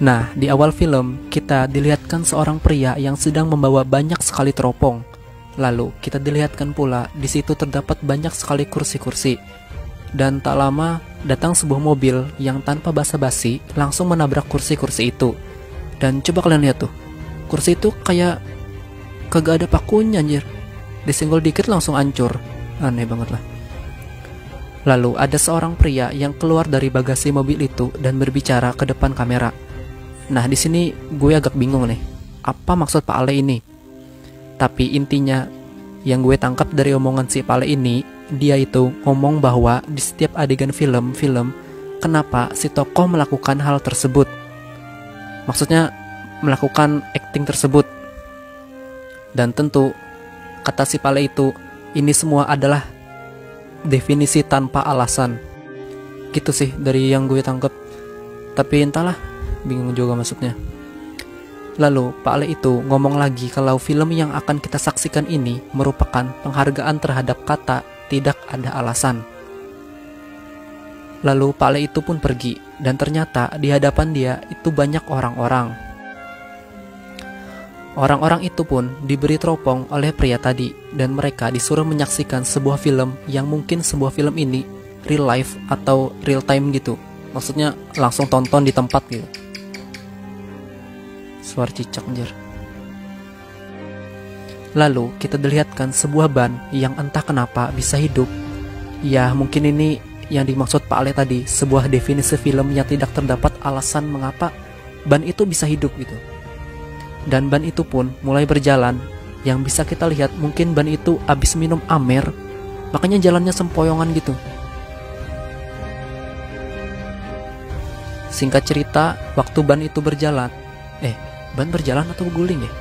Nah, di awal film, kita dilihatkan seorang pria yang sedang membawa banyak sekali teropong. Lalu, kita dilihatkan pula di situ terdapat banyak sekali kursi-kursi. Dan tak lama, datang sebuah mobil yang tanpa basa-basi langsung menabrak kursi-kursi itu. Dan coba kalian lihat tuh, kursi itu kayak kagak ada pakunya anjir. Disenggol dikit langsung hancur. Aneh banget lah. Lalu, ada seorang pria yang keluar dari bagasi mobil itu dan berbicara ke depan kamera. Nah, di sini gue agak bingung nih. Apa maksud Pak Ale ini? Tapi intinya yang gue tangkap dari omongan si Pak Ale ini, dia itu ngomong bahwa di setiap adegan film, kenapa si tokoh melakukan hal tersebut? Maksudnya melakukan acting tersebut. Dan tentu kata si Pak Ale itu, ini semua adalah definisi tanpa alasan. Gitu sih dari yang gue tangkap. Tapi entahlah, bingung juga maksudnya. Lalu Pak Ale itu ngomong lagi kalau film yang akan kita saksikan ini merupakan penghargaan terhadap kata tidak ada alasan. Lalu Pak Ale itu pun pergi, dan ternyata di hadapan dia itu banyak orang-orang. Orang-orang itu pun diberi teropong oleh pria tadi, dan mereka disuruh menyaksikan sebuah film yang mungkin sebuah film ini real life atau real time gitu. Maksudnya langsung tonton di tempat gitu. Suara cicak anjir. Lalu kita dilihatkan sebuah ban yang entah kenapa bisa hidup. Ya mungkin ini yang dimaksud Pak Ale tadi, sebuah definisi film yang tidak terdapat alasan mengapa ban itu bisa hidup gitu. Dan ban itu pun mulai berjalan. Yang bisa kita lihat mungkin ban itu habis minum amer, makanya jalannya sempoyongan gitu. Singkat cerita, waktu ban itu berjalan, ban berjalan atau guling ya?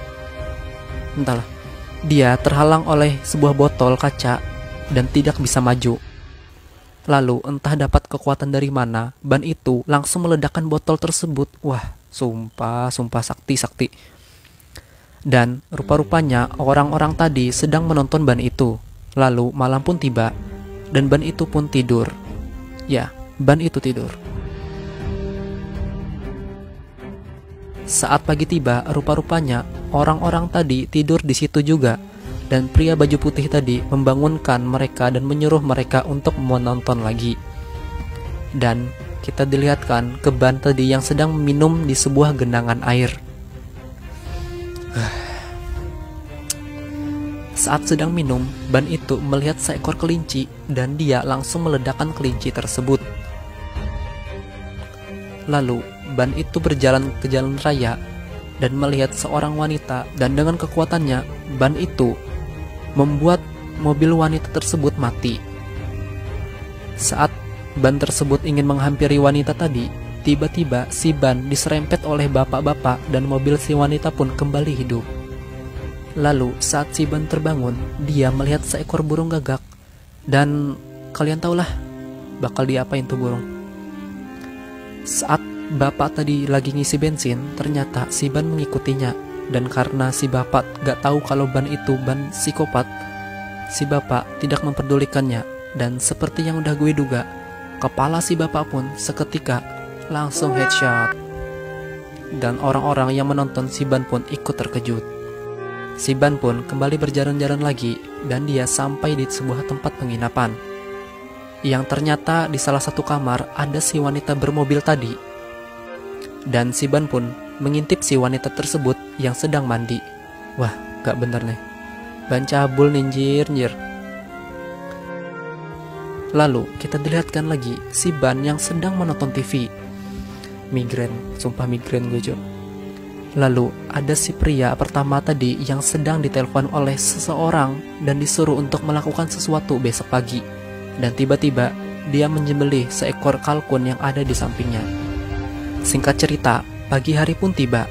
Entahlah. Dia terhalang oleh sebuah botol kaca dan tidak bisa maju. Lalu entah dapat kekuatan dari mana, ban itu langsung meledakkan botol tersebut. Wah, sumpah sakti. Dan rupa-rupanya orang-orang tadi sedang menonton ban itu. Lalu malam pun tiba dan ban itu pun tidur. Ya, ban itu tidur. Saat pagi tiba, rupa-rupanya orang-orang tadi tidur di situ juga, dan pria baju putih tadi membangunkan mereka dan menyuruh mereka untuk menonton lagi. Dan kita dilihatkan ke ban tadi yang sedang minum di sebuah genangan air. Saat sedang minum, ban itu melihat seekor kelinci dan dia langsung meledakkan kelinci tersebut. Lalu ban itu berjalan ke jalan raya dan melihat seorang wanita, dan dengan kekuatannya ban itu membuat mobil wanita tersebut mati. Saat ban tersebut ingin menghampiri wanita tadi, tiba-tiba si ban diserempet oleh bapak-bapak dan mobil si wanita pun kembali hidup. Lalu saat si ban terbangun, dia melihat seekor burung gagak, dan kalian tahulah bakal diapain tuh burung. Saat bapak tadi lagi ngisi bensin, ternyata si ban mengikutinya. Dan karena si bapak gak tahu kalau ban itu ban psikopat, si bapak tidak memperdulikannya. Dan seperti yang udah gue duga, kepala si bapak pun seketika langsung headshot. Dan orang-orang yang menonton si ban pun ikut terkejut. Si ban pun kembali berjalan-jalan lagi, dan dia sampai di sebuah tempat penginapan. Yang ternyata di salah satu kamar ada si wanita bermobil tadi. Dan si ban pun mengintip si wanita tersebut yang sedang mandi. Wah, gak bener nih. Ban cabul ninjir. Lalu kita dilihatkan lagi si ban yang sedang menonton TV. Migren, sumpah migren gue Jo. Lalu ada si pria pertama tadi yang sedang ditelepon oleh seseorang dan disuruh untuk melakukan sesuatu besok pagi. Dan tiba-tiba dia menyembelih seekor kalkun yang ada di sampingnya. Singkat cerita, pagi hari pun tiba.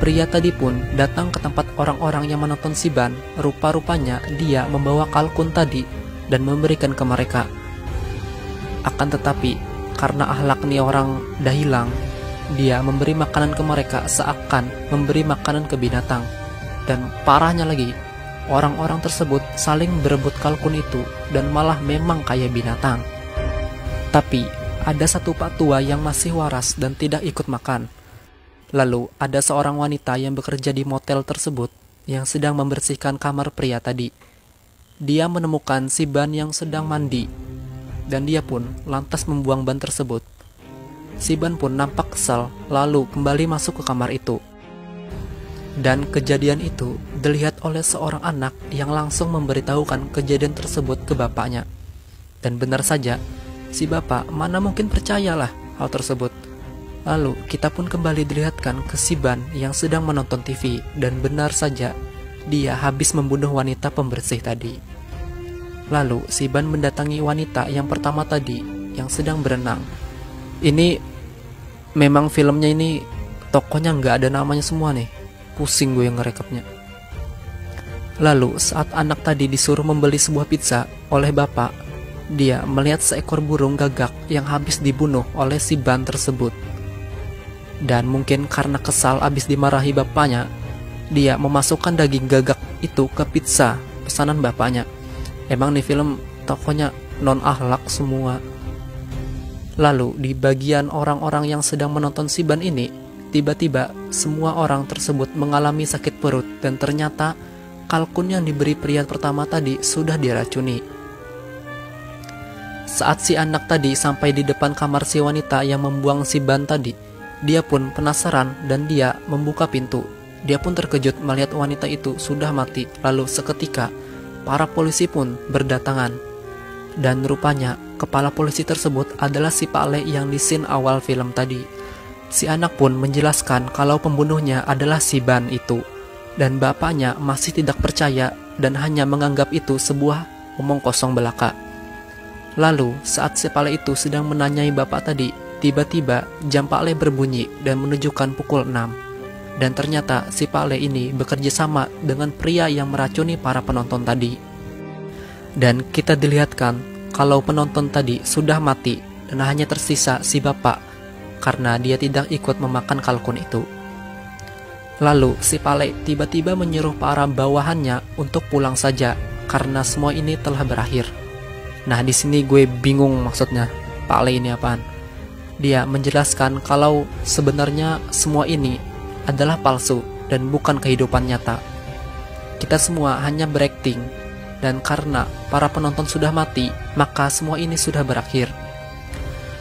Pria tadi pun datang ke tempat orang-orang yang menonton si ban. Rupa-rupanya dia membawa kalkun tadi dan memberikan ke mereka. Akan tetapi, karena akhlak nih orang dah hilang, dia memberi makanan ke mereka seakan memberi makanan ke binatang. Dan parahnya lagi, orang-orang tersebut saling berebut kalkun itu dan malah memang kayak binatang. Tapi ada satu pak tua yang masih waras dan tidak ikut makan. Lalu ada seorang wanita yang bekerja di motel tersebut yang sedang membersihkan kamar pria tadi. Dia menemukan si Ban yang sedang mandi, dan dia pun lantas membuang ban tersebut. Si Ban pun nampak kesal, lalu kembali masuk ke kamar itu. Dan kejadian itu dilihat oleh seorang anak yang langsung memberitahukan kejadian tersebut ke bapaknya. Dan benar saja, si bapak mana mungkin percayalah hal tersebut. Lalu kita pun kembali dilihatkan ke si Ban yang sedang menonton TV, dan benar saja dia habis membunuh wanita pembersih tadi. Lalu si Ban mendatangi wanita yang pertama tadi yang sedang berenang. Ini memang filmnya ini tokonya nggak ada namanya semua nih. Pusing gue yang ngerekapnya. Lalu saat anak tadi disuruh membeli sebuah pizza oleh bapak, dia melihat seekor burung gagak yang habis dibunuh oleh si Ban tersebut. Dan mungkin karena kesal habis dimarahi bapaknya, dia memasukkan daging gagak itu ke pizza pesanan bapaknya. Emang nih film tokonya non akhlak semua. Lalu di bagian orang-orang yang sedang menonton si Ban ini, tiba-tiba semua orang tersebut mengalami sakit perut, dan ternyata kalkun yang diberi pria pertama tadi sudah diracuni. Saat si anak tadi sampai di depan kamar si wanita yang membuang si Ban tadi, dia pun penasaran dan dia membuka pintu. Dia pun terkejut melihat wanita itu sudah mati. Lalu seketika para polisi pun berdatangan. Dan rupanya kepala polisi tersebut adalah si Pak Le yang di scene awal film tadi. Si anak pun menjelaskan kalau pembunuhnya adalah si Ban itu. Dan bapaknya masih tidak percaya dan hanya menganggap itu sebuah omong kosong belaka. Lalu saat si Pak Le itu sedang menanyai bapak tadi, tiba-tiba jam Pak Le berbunyi dan menunjukkan pukul 6. Dan ternyata si Pak Le ini bekerja sama dengan pria yang meracuni para penonton tadi. Dan kita dilihatkan kalau penonton tadi sudah mati dan hanya tersisa si bapak karena dia tidak ikut memakan kalkun itu. Lalu si Pak Le tiba-tiba menyuruh para bawahannya untuk pulang saja karena semua ini telah berakhir. Nah, di sini gue bingung maksudnya Pak Le ini apaan. Dia menjelaskan kalau sebenarnya semua ini adalah palsu dan bukan kehidupan nyata. Kita semua hanya berakting, dan karena para penonton sudah mati, maka semua ini sudah berakhir.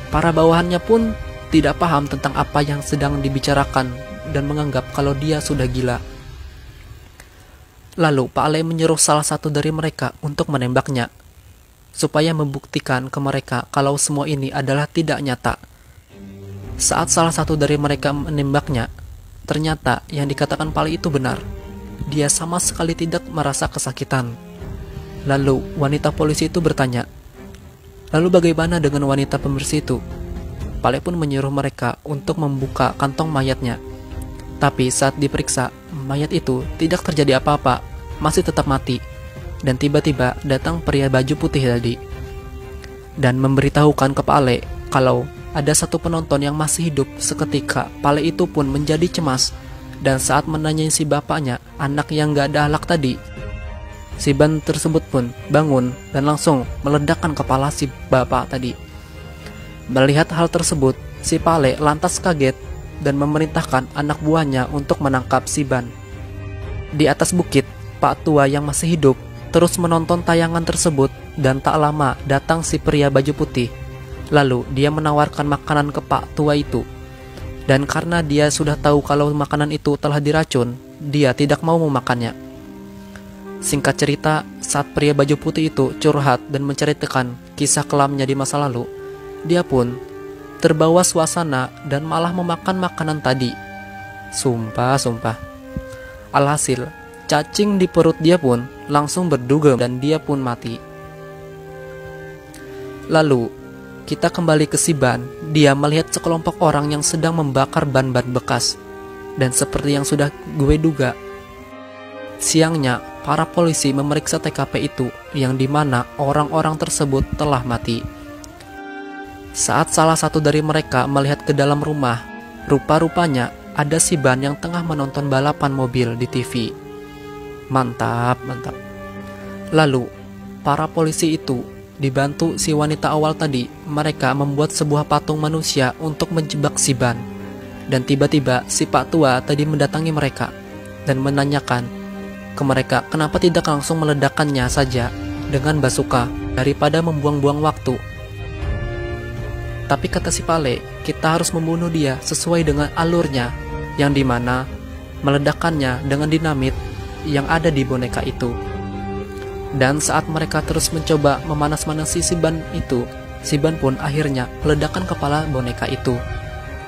Para bawahannya pun tidak paham tentang apa yang sedang dibicarakan dan menganggap kalau dia sudah gila. Lalu Pak Le menyuruh salah satu dari mereka untuk menembaknya, supaya membuktikan ke mereka kalau semua ini adalah tidak nyata. Saat salah satu dari mereka menembaknya, ternyata yang dikatakan Pak Le itu benar. Dia sama sekali tidak merasa kesakitan. Lalu wanita polisi itu bertanya, "Lalu bagaimana dengan wanita pembersih itu?" Pak Le pun menyuruh mereka untuk membuka kantong mayatnya. Tapi saat diperiksa, mayat itu tidak terjadi apa-apa, masih tetap mati. Dan tiba-tiba datang pria baju putih tadi dan memberitahukan ke Pak Le kalau ada satu penonton yang masih hidup. Seketika Pak Le itu pun menjadi cemas, dan saat menanyai si bapaknya, anak yang gak ada akhlak tadi, si Ban tersebut pun bangun dan langsung meledakkan kepala si bapak tadi. Melihat hal tersebut, si Pak Le lantas kaget dan memerintahkan anak buahnya untuk menangkap si Ban. Di atas bukit, Pak tua yang masih hidup terus menonton tayangan tersebut, dan tak lama datang si pria baju putih. Lalu dia menawarkan makanan ke Pak tua itu. Dan karena dia sudah tahu kalau makanan itu telah diracun, dia tidak mau memakannya. Singkat cerita, saat pria baju putih itu curhat dan menceritakan kisah kelamnya di masa lalu, dia pun terbawa suasana dan malah memakan makanan tadi. Sumpah. Alhasil, cacing di perut dia pun langsung berdugem dan dia pun mati. Lalu, kita kembali ke si Ban. Dia melihat sekelompok orang yang sedang membakar ban-ban bekas. Dan seperti yang sudah gue duga, siangnya para polisi memeriksa TKP itu, yang dimana orang-orang tersebut telah mati. Saat salah satu dari mereka melihat ke dalam rumah, rupa-rupanya ada si Ban yang tengah menonton balapan mobil di TV. Mantap. Lalu, para polisi itu dibantu si wanita awal tadi, mereka membuat sebuah patung manusia untuk menjebak si Ban. Dan tiba-tiba si Pak Tua tadi mendatangi mereka dan menanyakan ke mereka kenapa tidak langsung meledakkannya saja dengan bazooka daripada membuang-buang waktu. Tapi kata si Pale, kita harus membunuh dia sesuai dengan alurnya, yang dimana meledakkannya dengan dinamit yang ada di boneka itu. Dan saat mereka terus mencoba memanas-manasi si ban itu, si ban pun akhirnya meledakkan kepala boneka itu.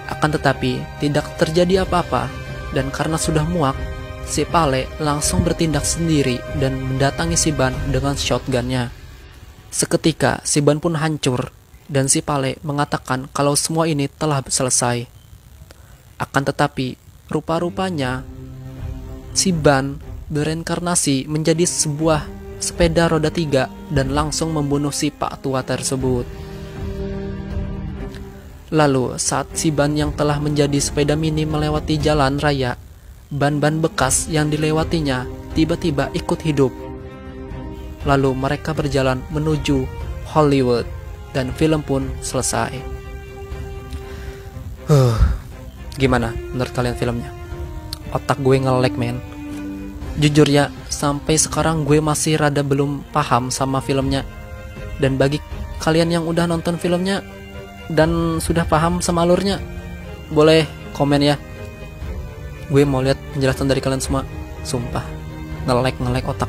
Akan tetapi tidak terjadi apa-apa, dan karena sudah muak, si Pale langsung bertindak sendiri dan mendatangi si ban dengan shotgunnya. Seketika si ban pun hancur, dan si Pale mengatakan kalau semua ini telah selesai. Akan tetapi rupa-rupanya si ban bereinkarnasi menjadi sebuah sepeda roda 3 dan langsung membunuh si Pak Tua tersebut. Lalu saat si ban yang telah menjadi sepeda mini melewati jalan raya, ban-ban bekas yang dilewatinya tiba-tiba ikut hidup. Lalu mereka berjalan menuju Hollywood dan film pun selesai. Gimana menurut kalian filmnya? Otak gue nge-lag, men. Jujur ya, sampai sekarang gue masih rada belum paham sama filmnya. Dan bagi kalian yang udah nonton filmnya dan sudah paham sama alurnya, boleh komen ya. Gue mau lihat penjelasan dari kalian semua. Sumpah, nge-lag otak.